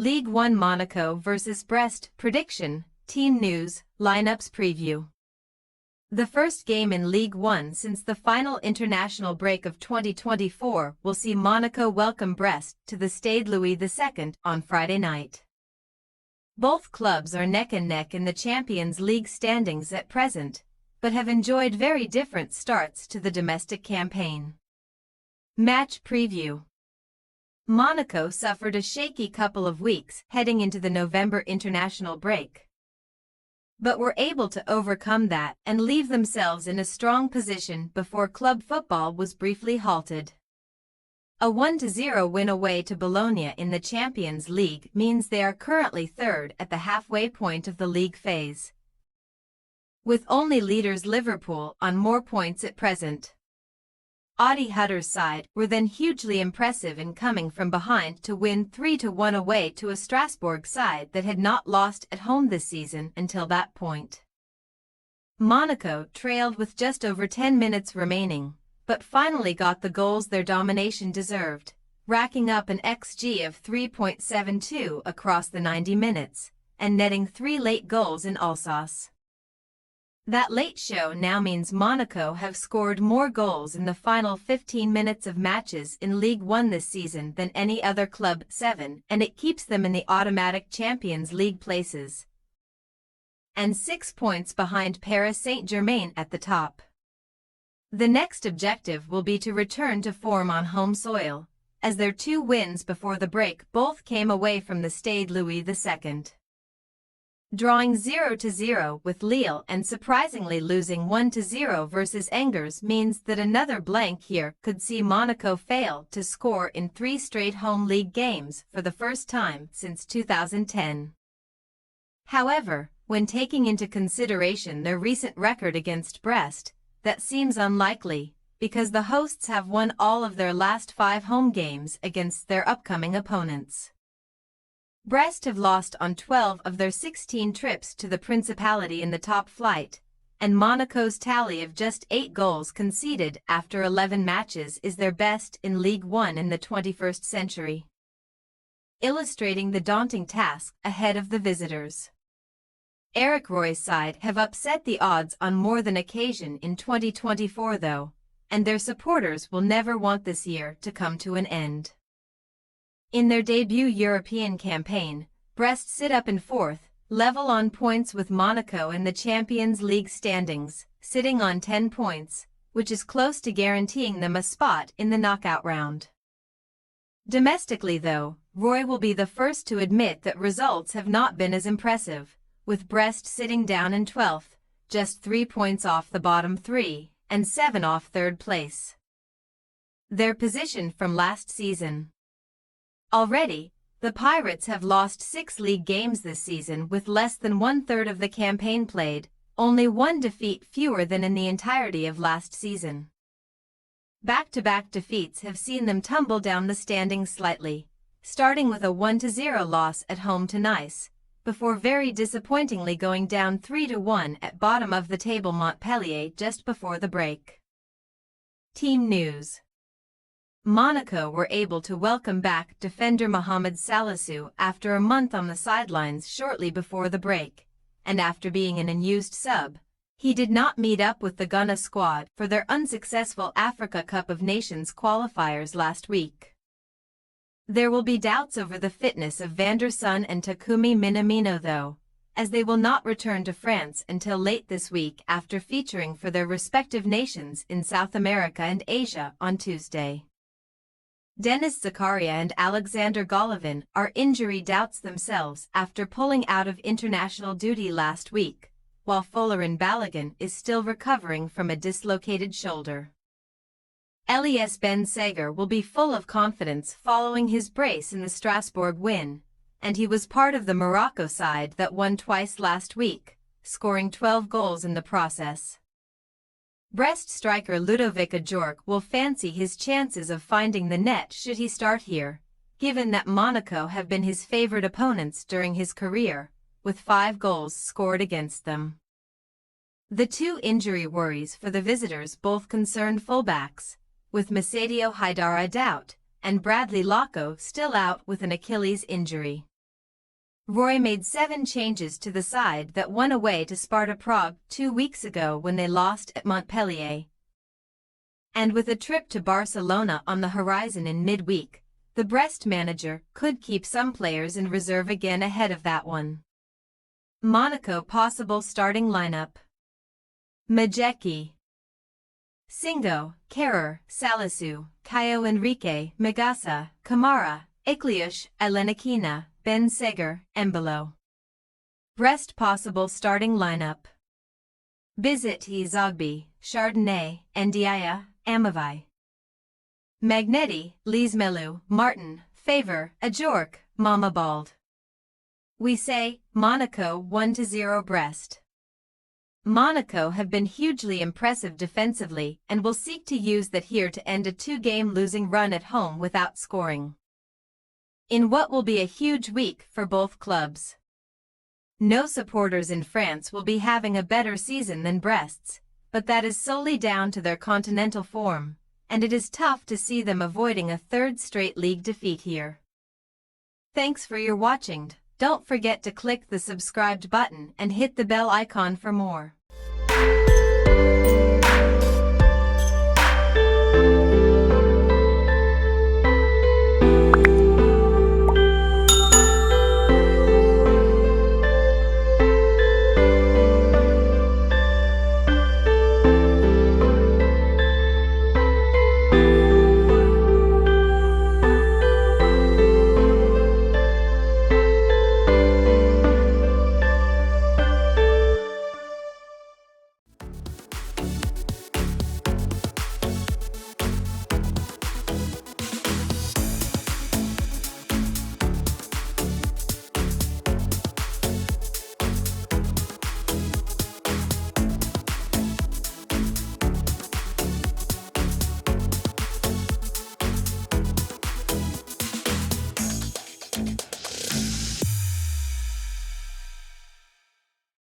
Ligue 1 Monaco vs Brest prediction, team news, lineups preview. The first game in Ligue 1 since the final international break of 2024 will see Monaco welcome Brest to the Stade Louis II on Friday night. Both clubs are neck and neck in the Champions League standings at present, but have enjoyed very different starts to the domestic campaign. Match preview. Monaco suffered a shaky couple of weeks heading into the November international break, but were able to overcome that and leave themselves in a strong position before club football was briefly halted. A 1-0 win away to Bologna in the Champions League means they are currently third at the halfway point of the league phase, with only leaders Liverpool on more points at present. Adi Hutter's side were then hugely impressive in coming from behind to win 3-1 away to a Strasbourg side that had not lost at home this season until that point. Monaco trailed with just over 10 minutes remaining, but finally got the goals their domination deserved, racking up an XG of 3.72 across the 90 minutes, and netting 3 late goals in Alsace. That late show now means Monaco have scored more goals in the final 15 minutes of matches in Ligue 1 this season than any other club, 7, and it keeps them in the automatic Champions League places, and 6 points behind Paris Saint-Germain at the top. The next objective will be to return to form on home soil, as their 2 wins before the break both came away from the Stade Louis II. Drawing 0-0 with Lille and surprisingly losing 1-0 versus Angers means that another blank here could see Monaco fail to score in 3 straight home league games for the first time since 2010. However, when taking into consideration their recent record against Brest, that seems unlikely, because the hosts have won all of their last 5 home games against their upcoming opponents. Brest have lost on 12 of their 16 trips to the Principality in the top flight, and Monaco's tally of just 8 goals conceded after 11 matches is their best in Ligue 1 in the 21st century, illustrating the daunting task ahead of the visitors. Eric Roy's side have upset the odds on more than occasion in 2024 though, and their supporters will never want this year to come to an end. In their debut European campaign, Brest sit up in 4th, level on points with Monaco in the Champions League standings, sitting on 10 points, which is close to guaranteeing them a spot in the knockout round. Domestically though, Roy will be the first to admit that results have not been as impressive, with Brest sitting down in 12th, just 3 points off the bottom 3, and 7 off 3rd place, their position from last season. Already, the Pirates have lost 6 league games this season with less than 1/3 of the campaign played, only 1 defeat fewer than in the entirety of last season. Back-to-back defeats have seen them tumble down the standings slightly, starting with a 1-0 loss at home to Nice, before very disappointingly going down 3-1 at bottom of the table Montpellier just before the break. Team news. Monaco were able to welcome back defender Mohamed Salisu after a month on the sidelines shortly before the break, and after being an unused sub, he did not meet up with the Ghana squad for their unsuccessful Africa Cup of Nations qualifiers last week. There will be doubts over the fitness of Van der Sun and Takumi Minamino though, as they will not return to France until late this week after featuring for their respective nations in South America and Asia on Tuesday. Denis Zakaria and Alexander Golovin are injury doubts themselves after pulling out of international duty last week, while Folarin Balogun is still recovering from a dislocated shoulder. Elias Ben Seghir will be full of confidence following his brace in the Strasbourg win, and he was part of the Morocco side that won twice last week, scoring 12 goals in the process. Brest striker Ludovic Ajorc will fancy his chances of finding the net should he start here, given that Monaco have been his favorite opponents during his career, with 5 goals scored against them. The 2 injury worries for the visitors both concern fullbacks, with Masadio Haidara out, and Bradley Locko still out with an Achilles injury. Roy made 7 changes to the side that won away to Sparta Prague 2 weeks ago when they lost at Montpellier. And with a trip to Barcelona on the horizon in midweek, the Brest manager could keep some players in reserve again ahead of that one. Monaco possible starting lineup: Majecki, Singo, Kerrer, Salisu, Caio Henrique, Magassa, Kamara, Ikliush, Elenikina, Ben Seger, Embolo. Brest possible starting lineup: Bizet, Zogby, Chardonnay, Ndiaye, Amavai, Magnetti, Leesmelu, Martin, Favor, Ajorc, Mama Bald. We say, Monaco 1-0 Brest. Monaco have been hugely impressive defensively and will seek to use that here to end a 2-game losing run at home without scoring, in what will be a huge week for both clubs. No supporters in France will be having a better season than Brest's, but that is solely down to their continental form, and it is tough to see them avoiding a 3rd straight league defeat here. Thanks for your watching. Don't forget to click the subscribed button and hit the bell icon for more.